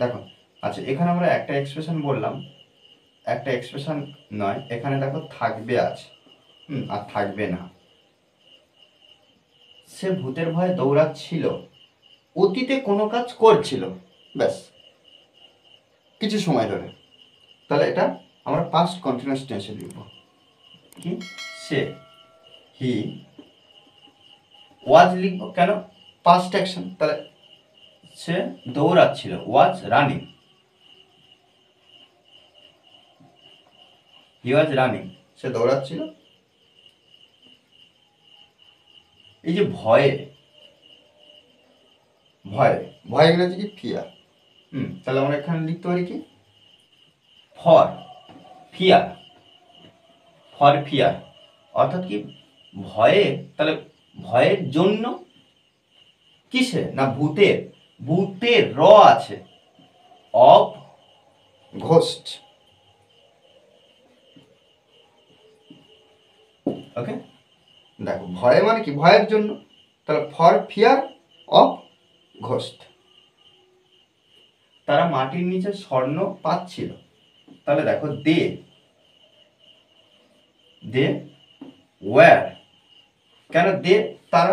দেখো আচ্ছা, এখানে আমরা একটা এক্সপ্রেশন বললাম, একটা এক্সপ্রেশন নয়, এখানে দেখো থাকবে আছে, আর থাকবে না। সে ভূতের ভয়ে দৌড়াচ্ছিল, অতীতে কোনো কাজ করছিল, ব্যাস কিছু সময় ধরে। তাহলে এটা আমরা পাস্ট কন্টিনিউয়াস টেন্সে লিখব। কি? সে, হি, ওয়াজ লিখব কেন? Past action. তাহলে সে দৌড়াচ্ছিল, was running, he was running, সে দৌড়াচ্ছিল। এই যে ভয়ে, ভয়, ভয় ইংরেজি কি? ফিয়ার। তাহলে আমরা এখানে লিখতে পারি কি? ফর ফিয়ার, ফর ফিয়ার, অর্থাৎ কি ভয়ে। তাহলে ভয়ের জন্য, কিসে? না ভূতের, ভূতের র আছে, অফ ঘোস্ট। ওকে, দেখো ভয়ে মানে কি? ভয়ের জন্য। তাহলে ফর ফিয়ার অফ ঘোস্ট। তারা মাটির নিচে স্বর্ণ পাচ্ছিল। তাহলে দেখো দে, দে ওয়্যার, কেন দে? তারা,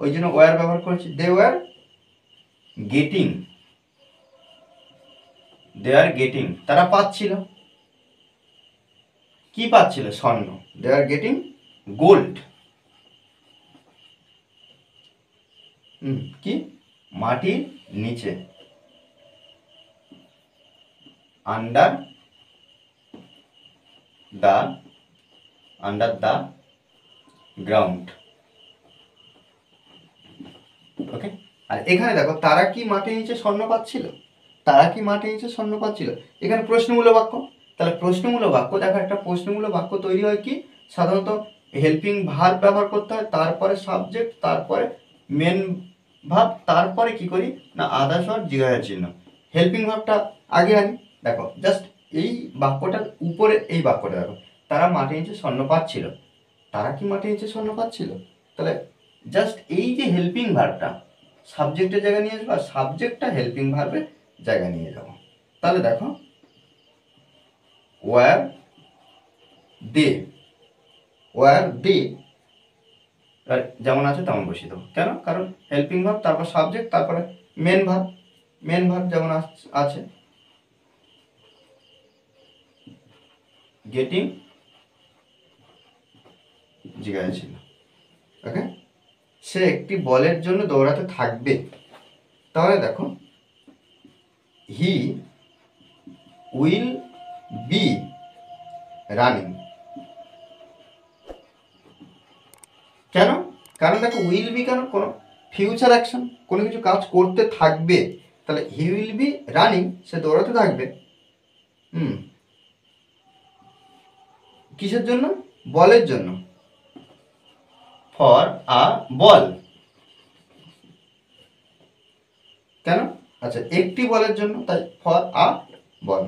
ওই জন্য ওয়্যার ব্যবহার করেছি। They were getting, they are getting, তারা পাচ্ছিল কি? পাচ্ছিল স্বর্ণ। They are getting gold. কি? মাটির নিচে, under the, under the ground. Okay, আর এখানে দেখো তারা কি মাটির নিচে স্বর্ণ পাচ্ছিল? তারা কি মাটির নিচে স্বর্ণ পাচ্ছিল? এখানে প্রশ্নমূলক বাক্য। তাহলে প্রশ্নমূলক বাক্য, দেখো একটা প্রশ্নমূলক বাক্য তৈরি হয় কি? সাধারণত হেল্পিং ভার্ব ব্যবহার করতে হয়, তারপরে সাবজেক্ট, তারপরে মেন ভার্ব, তারপরে কি করি না আদার্স অর জিজ্ঞাসার চিহ্ন। হেল্পিং ভার্বটা আগে আনি। দেখো জাস্ট এই বাক্যটার উপরে এই বাক্যটা দেখো, তারা মাটির নিচে স্বর্ণ পাচ্ছিল। তারা কি মাটির নিচে স্বর্ণ পাচ্ছিল? তাহলে জাস্ট এই যে হেল্পিং ভার্বটা সাবজেক্টের জায়গায় নিয়ে আসবো, আর সাবজেক্টটা হেল্পিং ভার্বের জায়গায় নিয়ে যাবো। তাহলে দেখো ওয়ার দে, ওয়ার দে যেমন আছে তেমন বসিয়ে দেবো। কেন? কারণ হেল্পিং ভার্ব, তারপর সাবজেক্ট, তারপরে মেন ভার্ব। মেন ভার্ব যেমন আছে গেটিং জিজ্ঞাসা ছিল। ওকে, সে একটি বলের জন্য দৌড়াতে থাকবে। তাহলে দেখো হি উইল বি রানিং। কেন? কারণ দেখো উইল বি, কেন? কোনো ফিউচার অ্যাকশন, কোনো কিছু কাজ করতে থাকবে। তাহলে হি উইল বি রানিং, সে দৌড়াতে থাকবে। কিসের জন্য? বলের জন্য, ফর আ বল। কেন? আচ্ছা, একটি বলের জন্য, তাই ফর আ বল।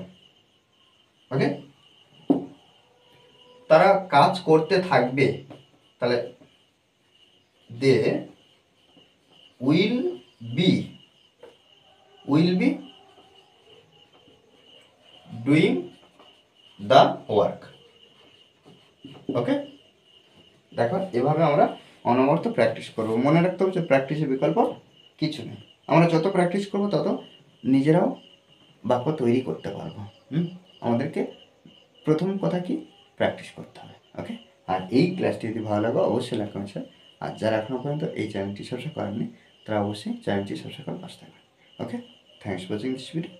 ওকে, তারা কাজ করতে থাকবে। তাহলে they will be, will be doing the work. Okay, দেখো এভাবে আমরা অনবরত প্র্যাকটিস করবো। মনে রাখতে হবে যে প্র্যাকটিসের বিকল্প কিছু নেই। আমরা যত প্র্যাকটিস করবো তত নিজেরাও বাক্য তৈরি করতে পারবো। আমাদেরকে প্রথম কথা কি? প্র্যাকটিস করতে হবে। ওকে, আর এই ক্লাসটি যদি ভালো লাগে অবশ্যই লাইক কমেন্ট শেয়ার। আর যারা এখনও পর্যন্ত এই চ্যানেলটি সাবস্ক্রাইব করেননি তারা অবশ্যই চ্যানেলটি সাবস্ক্রাইব করে পাশে থাকবেন। Okay, thanks for watching this video.